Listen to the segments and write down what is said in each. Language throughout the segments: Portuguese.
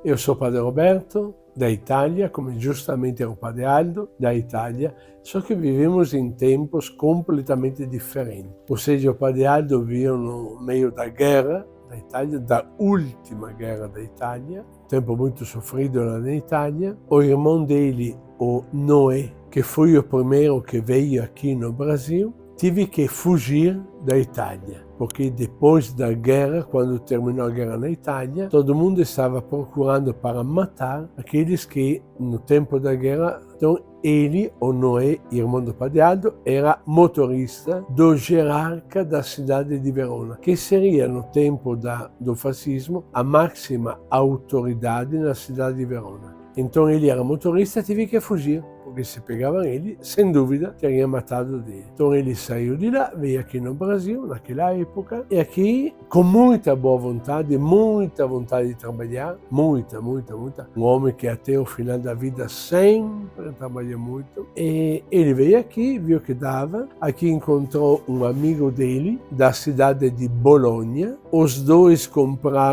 Eu sou o Padre Roberto, da Itália, como giustamente o Padre Aldo, da Itália, só que vivemos em tempos completamente diferentes. Ou seja, o Padre Aldo viveu no meio da guerra da Itália, da última guerra da Itália, um tempo muito sofrido lá na Itália. O irmão dele, o Noé, que foi o primeiro que veio aqui no Brasil, teve que fugir da Itália, porque depois da guerra, quando terminou a guerra na Itália, todo mundo estava procurando para matar aqueles que, no tempo da guerra, então ele, o Noé, irmão do Padre Aldo, era motorista do gerarca da cidade de Verona, que seria, no tempo do fascismo, a máxima autoridade na cidade de Verona. Então ele era motorista e teve que fugir, porque se pegavam ele, sem dúvida, teriam matado dele. Então ele saiu de lá, veio aqui no Brasil, naquela época, e aqui, com muita boa vontade de trabalhar, muita. Um homem que até o final da vida sempre trabalhou muito. E ele veio aqui, viu que dava, aqui encontrou um amigo dele, da cidade de Bologna. Os dois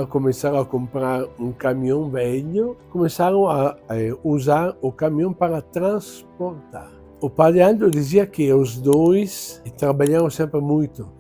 começaram a comprar um caminhão velho, começaram a usar o caminhão para transportar. O Padre Aldo dizia que os dois trabalharam sempre muito,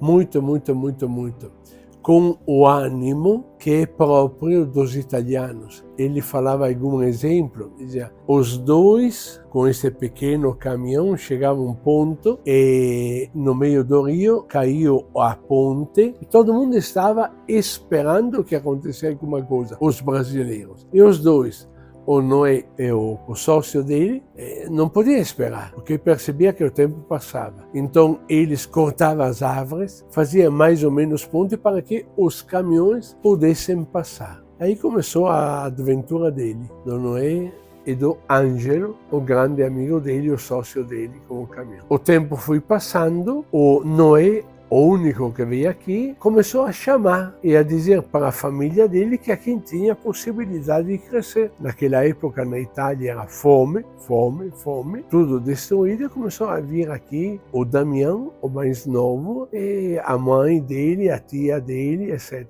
com o ânimo que é próprio dos italianos. Ele falava algum exemplo, dizia, os dois com esse pequeno caminhão chegavam a um ponto e no meio do rio caiu a ponte e todo mundo estava esperando que acontecesse alguma coisa, os brasileiros. E os dois, o Noé e o sócio dele, não podiam esperar, porque percebia que o tempo passava. Então eles cortavam as árvores, faziam mais ou menos ponte para que os caminhões pudessem passar. Aí começou a aventura dele, do Noé e do Angelo, o grande amigo dele, o sócio dele com o caminhão. O tempo foi passando, o Noé, o único que veio aqui, começou a chamar e a dizer para a família dele que aqui tinha possibilidade de crescer. Naquela época na Itália era fome, tudo destruído, e começou a vir aqui o Damião, o mais novo, e a mãe dele, a tia dele, etc.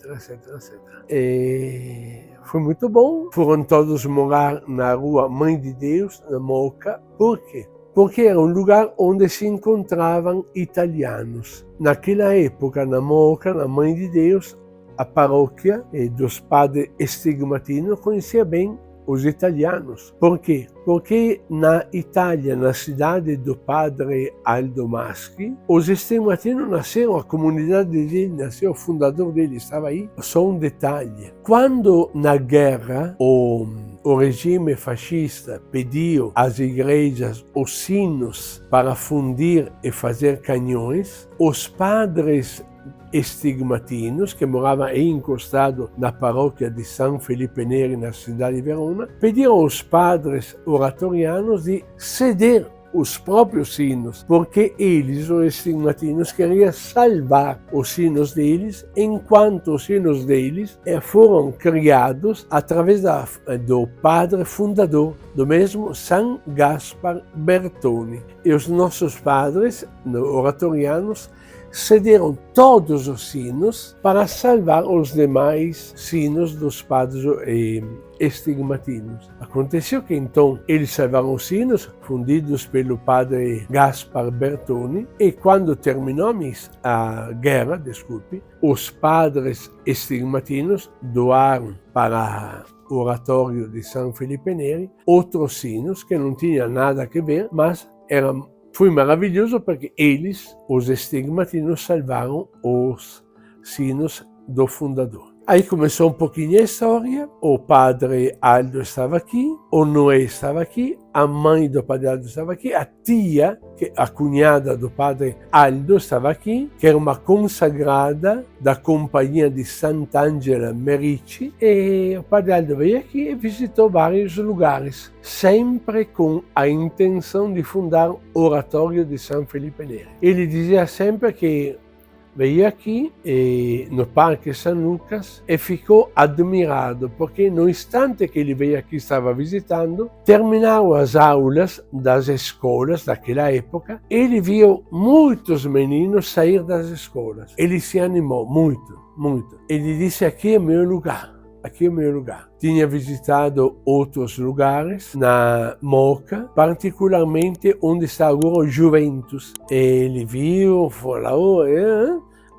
E foi muito bom. Foram todos morar na rua Mãe de Deus, na Moca. Por quê? Porque era um lugar onde se encontravam italianos. Naquela época, na Moca, na Mãe de Deus, a paróquia dos padres estigmatinos conhecia bem os italianos. Por quê? Porque na Itália, na cidade do padre Aldo Maschi, os estigmatinos nasceram, a comunidade dele nasceu, o fundador dele estava aí. Só um detalhe. Quando na guerra o regime fascista pediu às igrejas os sinos para fundir e fazer canhões, os padres estigmatinos, que moravam aí encostado na paróquia de San Felipe Neri, na cidade de Verona, pediram aos padres oratorianos de ceder os próprios sinos, porque eles, os estigmatinos, queriam salvar os sinos deles, enquanto os sinos deles foram criados através do padre fundador, do mesmo San Gaspar Bertone. E os nossos padres oratorianos cederam todos os sinos para salvar os demais sinos dos padres estigmatinos. Aconteceu que então eles salvaram os sinos fundidos pelo padre Gaspar Bertone, e quando terminou a guerra, os padres estigmatinos doaram para o oratório de San Felipe Neri outros sinos que não tinham nada a ver, mas foi maravilhoso porque eles, os estigmatinos, salvaram os sinos do fundador. Aí começou um pouquinho a história. O padre Aldo estava aqui, o Noé estava aqui, a mãe do padre Aldo estava aqui, a tia, a cunhada do padre Aldo estava aqui, que era uma consagrada da companhia de Sant'Angela Merici, e o padre Aldo veio aqui e visitou vários lugares, sempre com a intenção de fundar o oratório de San Felipe Neri. Ele dizia sempre que veio aqui no Parque São Lucas e ficou admirado, porque no instante que ele veio aqui, estava visitando, terminaram as aulas das escolas daquela época, ele viu muitos meninos sair das escolas. Ele se animou muito. Ele disse: aqui é meu lugar. aqui é o meu lugar. Tinha visitado outros lugares na Moca, particularmente onde está agora o Juventus. Ele viu, falou,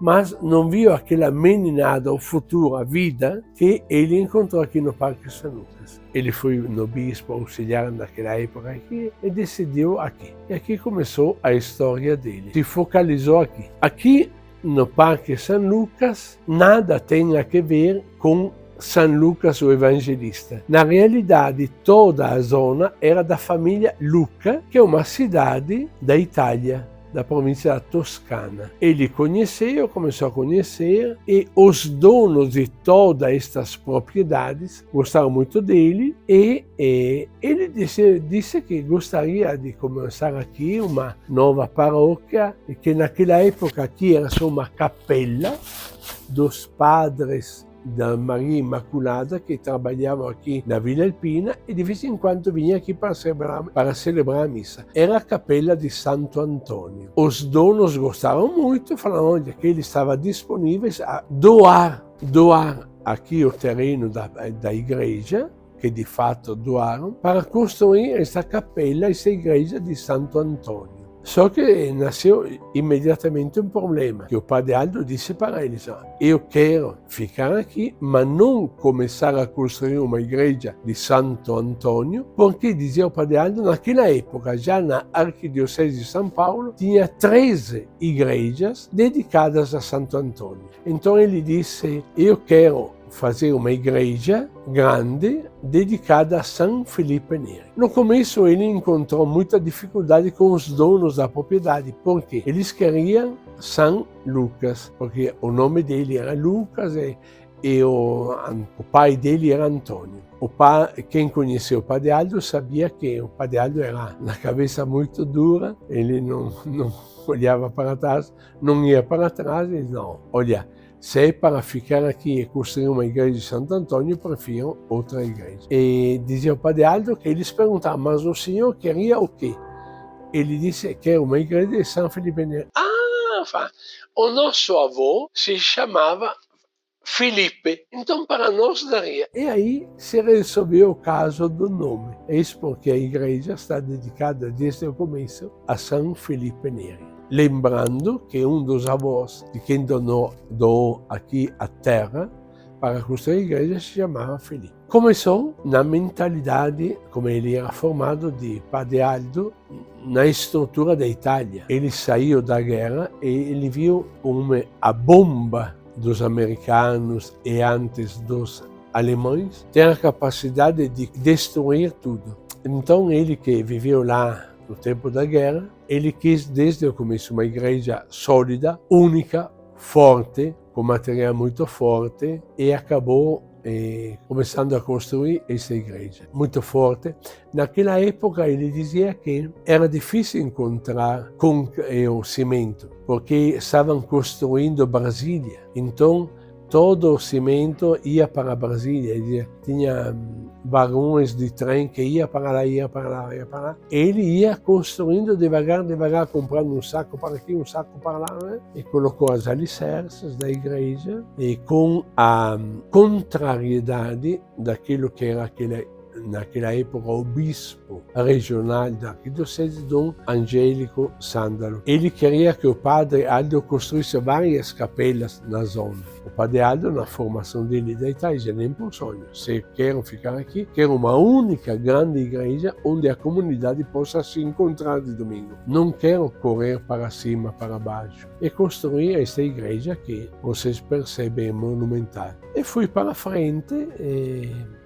mas não viu aquela meninada, o futuro, a vida, que ele encontrou aqui no Parque São Lucas. Ele foi no bispo auxiliar naquela época aqui e decidiu aqui. E aqui começou a história dele. Se focalizou aqui. Aqui no Parque São Lucas, nada tem a que ver com São Lucas o Evangelista. Na realidade, toda a zona era da família Lucca, que é uma cidade da Itália, da província da Toscana. Ele conheceu, começou a conhecer, e os donos de todas estas propriedades gostaram muito dele, e ele disse que gostaria de começar aqui uma nova paróquia, e que naquela época aqui era só uma capela dos padres da Maria Imaculada, que trabalhavam aqui na Vila Alpina, e de vez em quando vinha aqui para celebrar a missa. Era a capela de Santo Antônio. Os donos gostaram muito, falaram que ele estava disponível a doar aqui o terreno da igreja, que de fato doaram, para construir essa capela, essa igreja de Santo Antônio. Só que nasceu imediatamente um problema, que o padre Aldo disse para eles: eu quero ficar aqui, mas não começar a construir uma igreja de Santo Antônio, porque, dizia o padre Aldo, naquela época, já na Arquidiocese de São Paulo, tinha 13 igrejas dedicadas a Santo Antônio. Então ele disse: eu quero fazer uma igreja grande dedicada a São Felipe Neri. No começo ele encontrou muita dificuldade com os donos da propriedade, porque eles queriam São Lucas, porque o nome dele era Lucas e o pai dele era Antônio. Quem conheceu o Padre Aldo sabia que o Padre Aldo era na cabeça muito dura, ele não olhava para trás, não ia para trás, ele não, olha, se é para ficar aqui e construir uma igreja de Santo Antônio, prefiro outra igreja. E dizia o Padre Aldo que eles perguntavam: mas o senhor queria o quê? Ele disse que é uma igreja de São Felipe Neri. O nosso avô se chamava Felipe, então para nós daria. E aí se resolveu o caso do nome. Eis porque a igreja está dedicada desde o começo a São Felipe Neri. Lembrando que um dos avós de quem doou aqui a terra para construir a igreja se chamava Felipe. Começou na mentalidade, como ele era formado, de Padre Aldo, na estrutura da Itália. Ele saiu da guerra e ele viu a bomba dos americanos e antes dos alemães ter a capacidade de destruir tudo. Então ele, que viveu lá no tempo da guerra, ele quis desde o começo uma igreja sólida, única, forte, com material muito forte, e acabou começando a construir essa igreja muito forte. Naquela época ele dizia que era difícil encontrar o cimento, porque estavam construindo Brasília. Então todo o cimento ia para Brasília. Tinha vagões de trem que ia para lá, ia para lá, ia para lá. Ele ia construindo devagar, comprando um saco para aqui, um saco para lá, né? E colocou as alicerces da igreja, e com a contrariedade daquilo que era naquela época o bispo regional da Arquidiocese, Dom Angelico Sandalo. Ele queria que o padre Aldo construísse várias capelas na zona. O padre Aldo, na formação dele da Itália, dizia: nem por sonho. Se quero ficar aqui, quero uma única grande igreja onde a comunidade possa se encontrar de domingo. Não quero correr para cima, para baixo. E construir esta igreja que vocês percebem monumental. E fui para frente,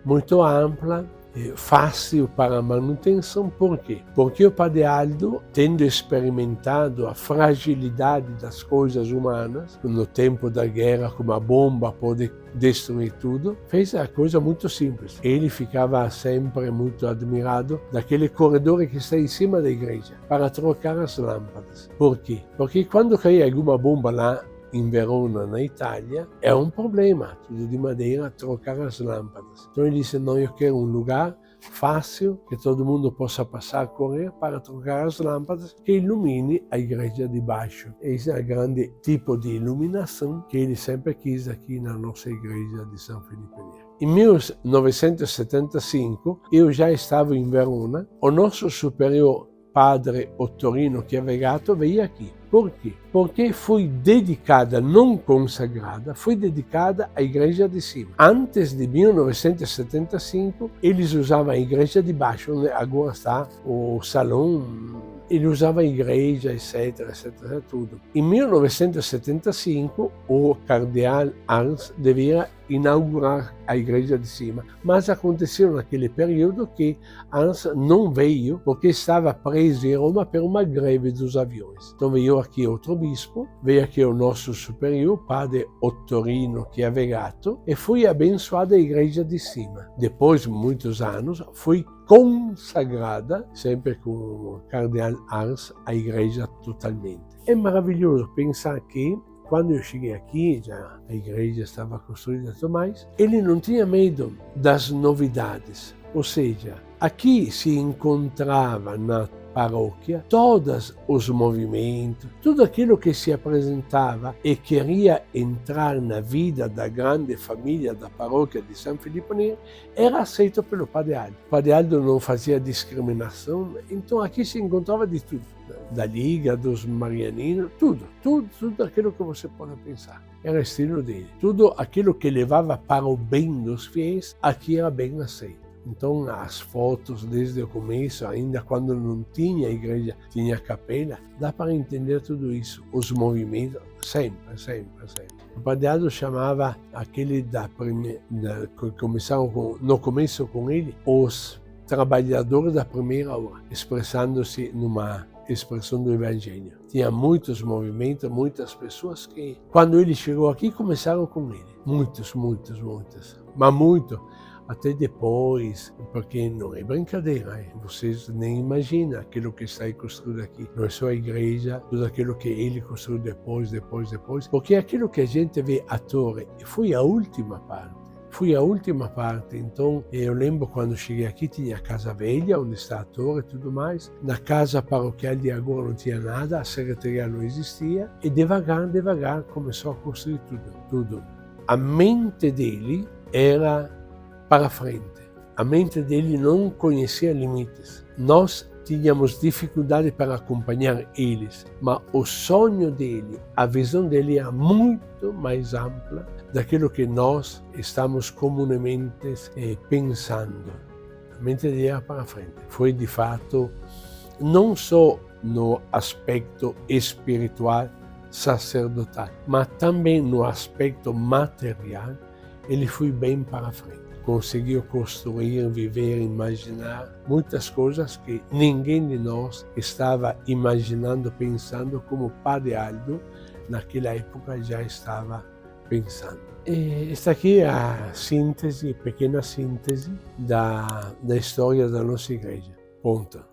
muito ampla, fácil para a manutenção. Por quê? Porque o Padre Aldo, tendo experimentado a fragilidade das coisas humanas, no tempo da guerra, como a bomba pode destruir tudo, fez a coisa muito simples. Ele ficava sempre muito admirado daquele corredor que está em cima da igreja, para trocar as lâmpadas. Por quê? Porque quando cai alguma bomba lá em Verona, na Itália, é um problema, tudo de madeira, trocar as lâmpadas. Então ele disse: não, eu quero um lugar fácil, que todo mundo possa passar a correr para trocar as lâmpadas, que ilumine a igreja de baixo. Esse é o grande tipo de iluminação que ele sempre quis aqui na nossa igreja de São Felipe Neri. Em 1975 eu já estava em Verona, o nosso superior padre Ottorino Chiavegato veio aqui. Por quê? Porque foi dedicada, não consagrada, foi dedicada à igreja de cima. Antes de 1975, eles usavam a igreja de baixo, onde agora está o salão. Ele usava a igreja, etc, etc, tudo. Em 1975, o cardeal Arns devia inaugurar a igreja de cima, mas aconteceu naquele período que Arns não veio porque estava preso em Roma por uma greve dos aviões. Então veio aqui outro bispo, veio aqui o nosso superior, padre Ottorino Chiavegato, e foi abençoada a igreja de cima. Depois de muitos anos, foi consagrada, sempre com o cardeal Arns, a igreja totalmente. É maravilhoso pensar que, quando eu cheguei aqui, já a igreja estava construída e tudo mais, ele não tinha medo das novidades. Ou seja, aqui se encontrava na paróquia todos os movimentos, tudo aquilo que se apresentava e queria entrar na vida da grande família da paróquia de San Filippo Neri era aceito pelo Padre Aldo. O Padre Aldo não fazia discriminação, então aqui se encontrava de tudo, da Liga, dos Marianinos, tudo aquilo que você pode pensar. Era estilo dele. Tudo aquilo que levava para o bem dos fiéis, aqui era bem aceito. Então as fotos desde o começo, ainda quando não tinha igreja, tinha capela, dá para entender tudo isso. Os movimentos, sempre. O Padre Aldo chamava aquele que começaram no começo com ele, os trabalhadores da primeira hora, expressando-se numa expressão do Evangelho. Tinha muitos movimentos, muitas pessoas que, quando ele chegou aqui, começaram com ele. Muitos. Mas muito. Até depois, porque não é brincadeira, hein? Vocês nem imaginam aquilo que está construído aqui. Não é só a igreja, tudo aquilo que ele construiu depois, porque aquilo que a gente vê à torre foi a última parte. Então eu lembro quando cheguei aqui, tinha a Casa Velha, onde está a torre e tudo mais. Na casa paroquial de agora não tinha nada, a secretaria não existia. E devagar começou a construir tudo. A mente dele era para frente. A mente dele não conhecia limites. Nós tínhamos dificuldade para acompanhar eles, mas o sonho dele, a visão dele era muito mais ampla daquilo que nós estamos comumente pensando. A mente dele era para frente. Foi de fato, não só no aspecto espiritual, sacerdotal, mas também no aspecto material, ele foi bem para frente. Conseguiu construir, viver, imaginar muitas coisas que ninguém de nós estava imaginando, pensando, como Padre Aldo, naquela época já estava pensando. E esta aqui é a síntese, pequena síntese da história da nossa igreja. Ponto.